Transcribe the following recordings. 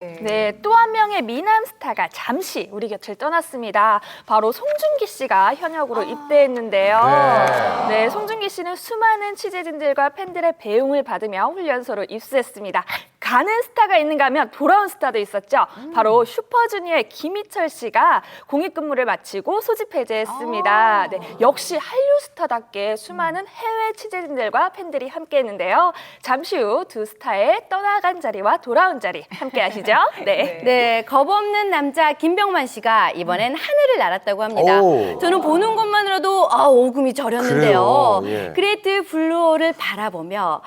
네, 또 한 명의 미남 스타가 잠시 우리 곁을 떠났습니다. 바로 송중기 씨가 현역으로 입대했는데요. 네, 송중기 씨는 수많은 취재진들과 팬들의 배웅을 받으며 훈련소로 입수했습니다. 가는 스타가 있는가 하면 돌아온 스타도 있었죠. 바로 슈퍼주니어의 김희철 씨가 공익근무를 마치고 소집 해제했습니다. 네, 역시 한류 스타답게 수많은 해외 취재진들과 팬들이 함께했는데요. 잠시 후 두 스타의 떠나간 자리와 돌아온 자리 함께 하시죠. 네. 네, 겁없는 남자 김병만 씨가 이번엔 하늘을 날았다고 합니다. 오. 저는 보는 것만으로도 오금이 저렸는데요. 그래요, 예. 그레이트 블루홀을 바라보며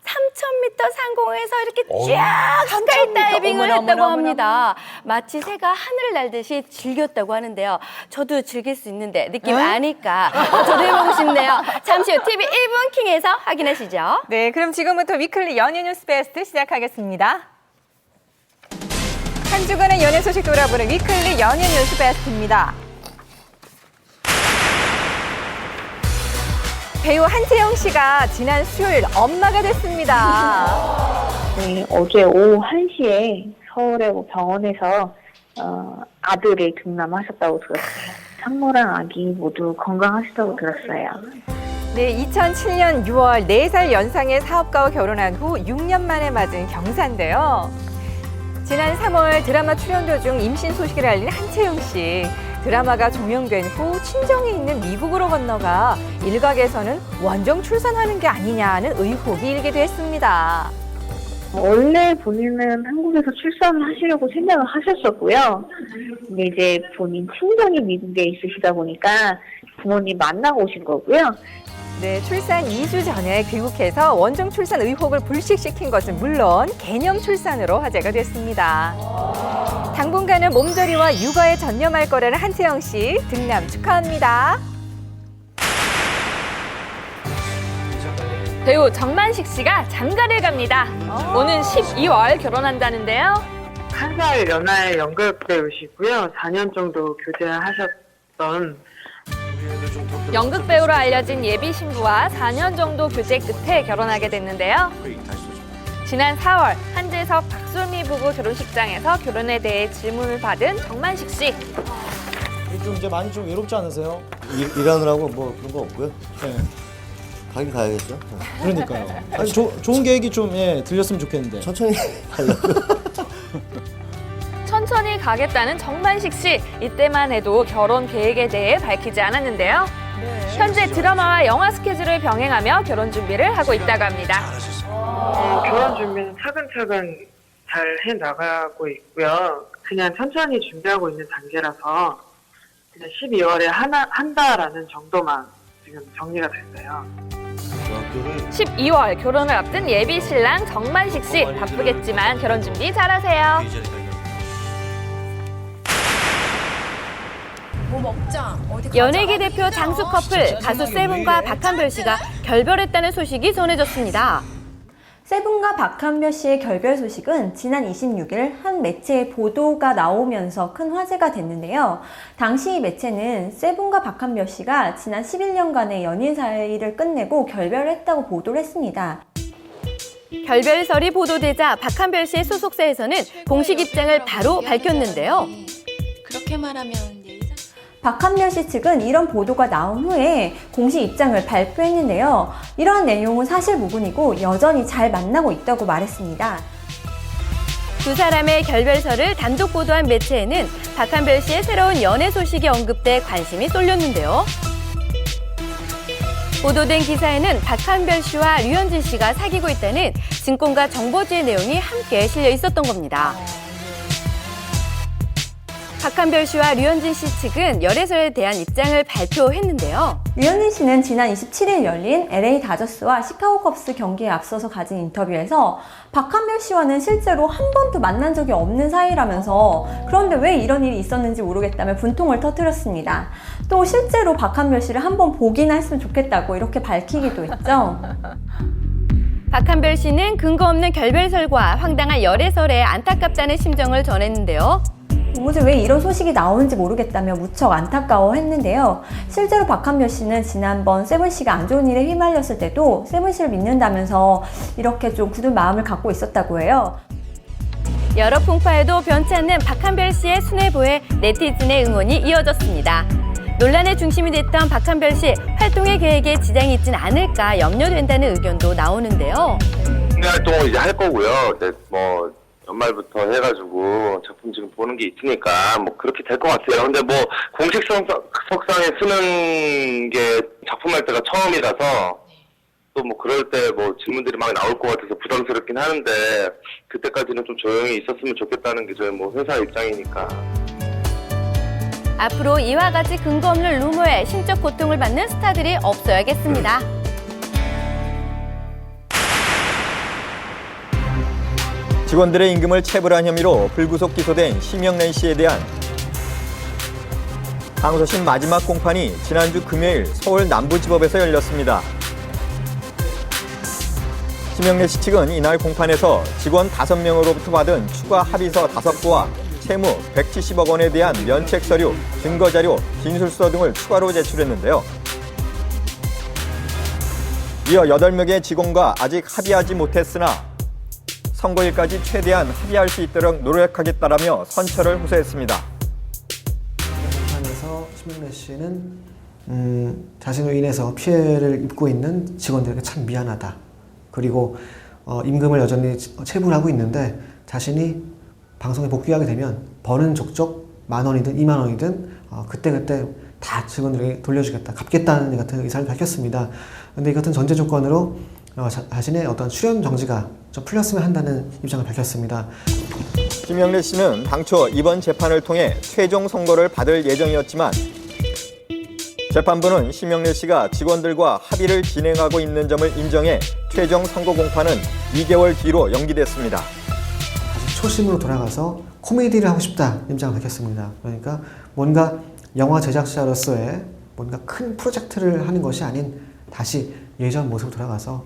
3,000m 상공에서 이렇게 쫙 스카이 다이빙을 했다고 합니다. 마치 새가 하늘을 날듯이 즐겼다고 하는데요. 저도 즐길 수 있는데 느낌 아니까 저도 해보고 싶네요. 잠시 후 TV 1분 킹에서 확인하시죠. 네, 그럼 지금부터 위클리 연예 뉴스 베스트 시작하겠습니다. 한 주간의 연예 소식 돌아보는 위클리 연예 뉴스 베스트입니다. 배우 한채영 씨가 지난 수요일 엄마가 됐습니다. 네, 어제 오후 1시에 서울의 병원에서 아들을 등남하셨다고 들었어요. 산모랑 아기 모두 건강하시다고 들었어요. 네, 2007년 6월 4살 연상의 사업가와 결혼한 후 6년 만에 맞은 경사인데요. 지난 3월 드라마 출연 도중 임신 소식을 알린 한채영 씨. 드라마가 종영된 후 친정에 있는 미국으로 건너가 일각에서는 원정 출산하는 게 아니냐는 의혹이 일기도 했습니다. 원래 본인은 한국에서 출산을 하시려고 생각을 하셨었고요. 근데 이제 본인 친정이 미국에 있으시다 보니까 부모님 만나고 오신 거고요. 네, 출산 2주 전에 귀국해서 원정 출산 의혹을 불식시킨 것은 물론 개념 출산으로 화제가 됐습니다. 당분간은 몸조리와 육아에 전념할 거라는 한채영 씨, 등남 축하합니다. 배우 정만식 씨가 장가를 갑니다. 오는 12월 결혼한다는데요. 1살 연하의 연극 배우시고요. 4년 정도 교제하셨던 연극 배우로 알려진 예비 신부와 4년 정도 교제 끝에 결혼하게 됐는데요. 지난 4월 한재석 박솔미 부부 결혼식장에서 결혼에 대해 질문을 받은 정만식 씨. 좀 이제 많이 좀 외롭지 않으세요? 일하느라고 뭐 그런 거 없고요. 네. 가긴 가야겠죠. 그러니까요. 아니, 좋은 계획이 좀 들렸으면 좋겠는데. 천천히 하려고. 천천히 가겠다는 정만식 씨. 이때만 해도 결혼 계획에 대해 밝히지 않았는데요. 현재 드라마와 영화 스케줄을 병행하며 결혼 준비를 하고 있다고 합니다. 결혼 준비는 차근차근 잘 해나가고 있고요. 그냥 천천히 준비하고 있는 단계라서 그냥 12월에 한다라는 정도만 지금 정리가 됐어요. 12월 결혼을 앞둔 예비 신랑 정만식 씨. 바쁘겠지만 결혼 준비 잘하세요. 연예계 대표 장수 커플 가수 세븐과 박한별 씨가 결별했다는 소식이 전해졌습니다. 세븐과 박한별 씨의 결별 소식은 지난 26일 한 매체의 보도가 나오면서 큰 화제가 됐는데요. 당시 이 매체는 세븐과 박한별 씨가 지난 11년간의 연인 사이를 끝내고 결별했다고 보도를 했습니다. 결별설이 보도되자 박한별 씨의 소속사에서는 공식 입장을 바로 밝혔는데요. 그렇게 말하면 박한별 씨 측은 이런 보도가 나온 후에 공식 입장을 발표했는데요. 이러한 내용은 사실 무근이고 여전히 잘 만나고 있다고 말했습니다. 두 사람의 결별설을 단독 보도한 매체에는 박한별 씨의 새로운 연애 소식이 언급돼 관심이 쏠렸는데요. 보도된 기사에는 박한별 씨와 류현진 씨가 사귀고 있다는 증권가 정보지의 내용이 함께 실려 있었던 겁니다. 박한별 씨와 류현진 씨 측은 열애설에 대한 입장을 발표했는데요. 류현진 씨는 지난 27일 열린 LA 다저스와 시카고 컵스 경기에 앞서서 가진 인터뷰에서 박한별 씨와는 실제로 한 번도 만난 적이 없는 사이라면서 그런데 왜 이런 일이 있었는지 모르겠다며 분통을 터뜨렸습니다. 또 실제로 박한별 씨를 한 번 보기나 했으면 좋겠다고 이렇게 밝히기도 했죠. 박한별 씨는 근거 없는 결별설과 황당한 열애설에 안타깝다는 심정을 전했는데요. 도무지 왜 이런 소식이 나오는지 모르겠다며 무척 안타까워했는데요. 실제로 박한별 씨는 지난번 세븐 씨가 안 좋은 일에 휘말렸을 때도 세븐 씨를 믿는다면서 이렇게 좀 굳은 마음을 갖고 있었다고 해요. 여러 풍파에도 변치 않는 박한별 씨의 순애보에 네티즌의 응원이 이어졌습니다. 논란의 중심이 됐던 박한별 씨 활동의 계획에 지장이 있진 않을까 염려된다는 의견도 나오는데요. 국내 활동을 이제 할 거고요. 이제 뭐 연말부터 해가지고 작품 지금 보는 게 있으니까 뭐 그렇게 될 것 같아요. 근데 뭐 공식 석상에 쓰는 게 작품할 때가 처음이라서 또 뭐 그럴 때 뭐 질문들이 막 나올 것 같아서 부담스럽긴 하는데 그때까지는 좀 조용히 있었으면 좋겠다는 게 저희 뭐 회사 입장이니까. 앞으로 이와 같이 근거 없는 루머에 심적 고통을 받는 스타들이 없어야겠습니다. 직원들의 임금을 체불한 혐의로 불구속 기소된 심영래 씨에 대한 항소심 마지막 공판이 지난주 금요일 서울 남부지법에서 열렸습니다. 심영래 씨 측은 이날 공판에서 직원 5명으로부터 받은 추가 합의서 5구와 채무 170억 원에 대한 면책 서류, 증거 자료, 진술서 등을 추가로 제출했는데요. 이어 8명의 직원과 아직 합의하지 못했으나 선고일까지 최대한 합의할 수 있도록 노력하겠다라며 선처를 호소했습니다. 공판에서 심영래 씨는 자신으로 인해서 피해를 입고 있는 직원들에게 참 미안하다. 그리고 임금을 여전히 체불하고 있는데 자신이 방송에 복귀하게 되면 버는 족족 10,000원이든 20,000원이든 그때그때 다 직원들에게 돌려주겠다, 갚겠다는 같은 의사를 밝혔습니다. 그런데 이 같은 전제 조건으로 자신의 어떤 출연 정지가 좀 풀렸으면 한다는 입장을 밝혔습니다. 심영래 씨는 당초 이번 재판을 통해 최종 선고를 받을 예정이었지만 재판부는 심영래 씨가 직원들과 합의를 진행하고 있는 점을 인정해 최종 선고 공판은 2개월 뒤로 연기됐습니다. 다시 초심으로 돌아가서 코미디를 하고 싶다 입장을 밝혔습니다. 그러니까 뭔가 영화 제작자로서의 뭔가 큰 프로젝트를 하는 것이 아닌 다시 예전 모습으로 돌아가서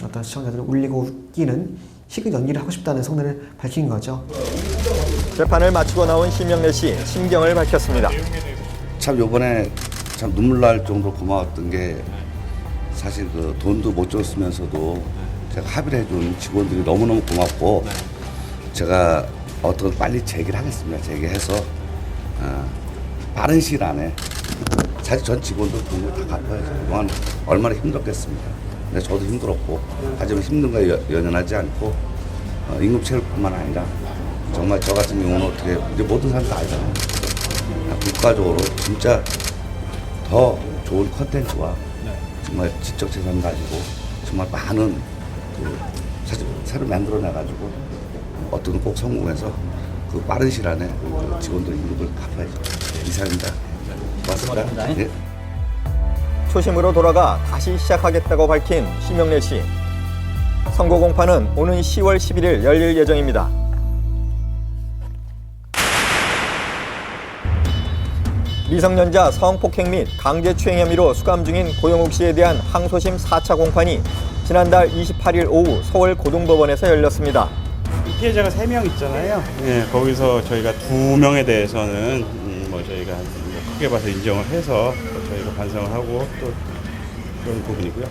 어떤 시청자들을 울리고 웃기는 희극 연기를 하고 싶다는 성능을 밝힌 거죠. 재판을 마치고 나온 심영래 씨 심경을 밝혔습니다. 참 이번에 참 눈물 날 정도로 고마웠던 게 사실 그 돈도 못 줬으면서도 제가 합의를 해준 직원들이 너무너무 고맙고 제가 어떤 빨리 제기를 하겠습니다. 제기해서 빠른 시일 안에 사실 전 직원들 돈을 다 갚아야죠. 그동안 얼마나 힘들었겠습니다. 근데 저도 힘들었고 하지만 힘든 거에 연연하지 않고 임금 체불뿐만 아니라 정말 저 같은 경우는 어떻게 이제 모든 사람들 다 알잖아요. 국가적으로 진짜 더 좋은 컨텐츠와 정말 지적 재산 가지고 정말 많은 사실 새로 만들어내가지고 어떤 꼭 성공해서 그 빠른 시일 안에 그 직원들 임금을 갚아야죠. 이상입니다. 고맙습니다. 네. 초심으로 돌아가 다시 시작하겠다고 밝힌 심영래 씨. 선고 공판은 오는 10월 11일 열릴 예정입니다. 미성년자 성폭행 및 강제추행 혐의로 수감 중인 고영욱 씨에 대한 항소심 4차 공판이 지난달 28일 오후 서울 고등법원에서 열렸습니다. 피해자가 3명 있잖아요. 예, 거기서 저희가 2명에 대해서는 뭐 저희가 크게 봐서 인정을 해서 저희가 반성을 하고 또 그런 부분이고요.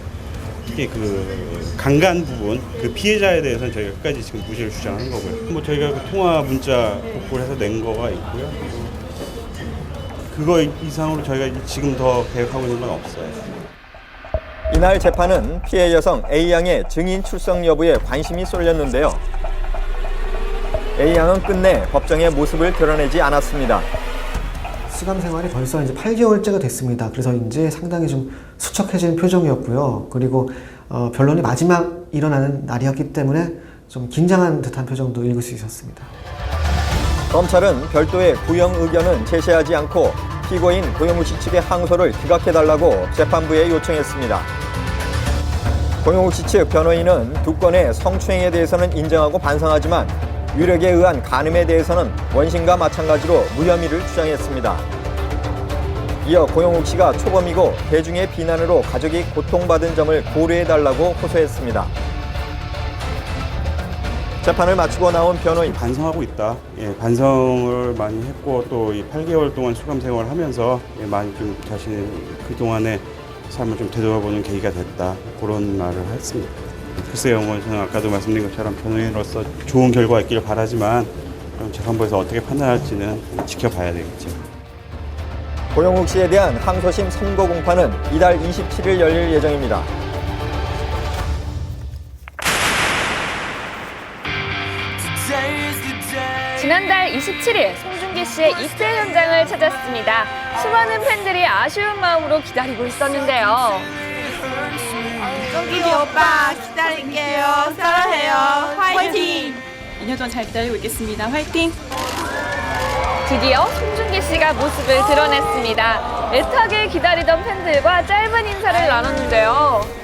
특히 그 강간 부분, 그 피해자에 대해서는 저희가 끝까지 지금 무죄를 주장하는 거고요. 뭐 저희가 그 통화 문자 복구를 해서 낸 거가 있고요. 그거 이상으로 저희가 지금 더 계획하고 있는 건 없어요. 이날 재판은 피해 여성 A양의 증인 출석 여부에 관심이 쏠렸는데요. A양은 끝내 법정의 모습을 드러내지 않았습니다. 수감 생활이 벌써 이제 8개월째가 됐습니다. 그래서 이제 상당히 좀 수척해진 표정이었고요. 그리고 변론이 마지막 일어나는 날이었기 때문에 좀 긴장한 듯한 표정도 읽을 수 있었습니다. 검찰은 별도의 구형 의견은 제시하지 않고 피고인 고영욱 씨 측의 항소를 기각해달라고 재판부에 요청했습니다. 고영욱 씨 측 변호인은 2건의 성추행에 대해서는 인정하고 반성하지만 유력에 의한 간음에 대해서는 원심과 마찬가지로 무혐의를 주장했습니다. 이어 고영욱 씨가 초범이고 대중의 비난으로 가족이 고통받은 점을 고려해달라고 호소했습니다. 재판을 마치고 나온 변호인. 반성하고 있다. 예, 반성을 많이 했고 또 이 8개월 동안 수감 생활을 하면서 많이 좀 자신의 그동안의 삶을 좀 되돌아보는 계기가 됐다. 그런 말을 했습니다. 글쎄요, 뭐 저는 아까도 말씀드린 것처럼 변호인으로서 좋은 결과가 있기를 바라지만 그럼 재판부에서 어떻게 판단할지는 지켜봐야 되겠죠. 고영욱 씨에 대한 항소심 선고 공판은 이달 27일 열릴 예정입니다. 지난달 27일 송중기 씨의 입대 현장을 찾았습니다. 수많은 팬들이 아쉬운 마음으로 기다리고 있었는데요. 송중기 오빠 기다릴게요. 사랑해요. 화이팅! 2년 동안 잘 기다리고 있겠습니다. 화이팅! 드디어 송중기 씨가 모습을 드러냈습니다. 애타게 기다리던 팬들과 짧은 인사를 나눴는데요.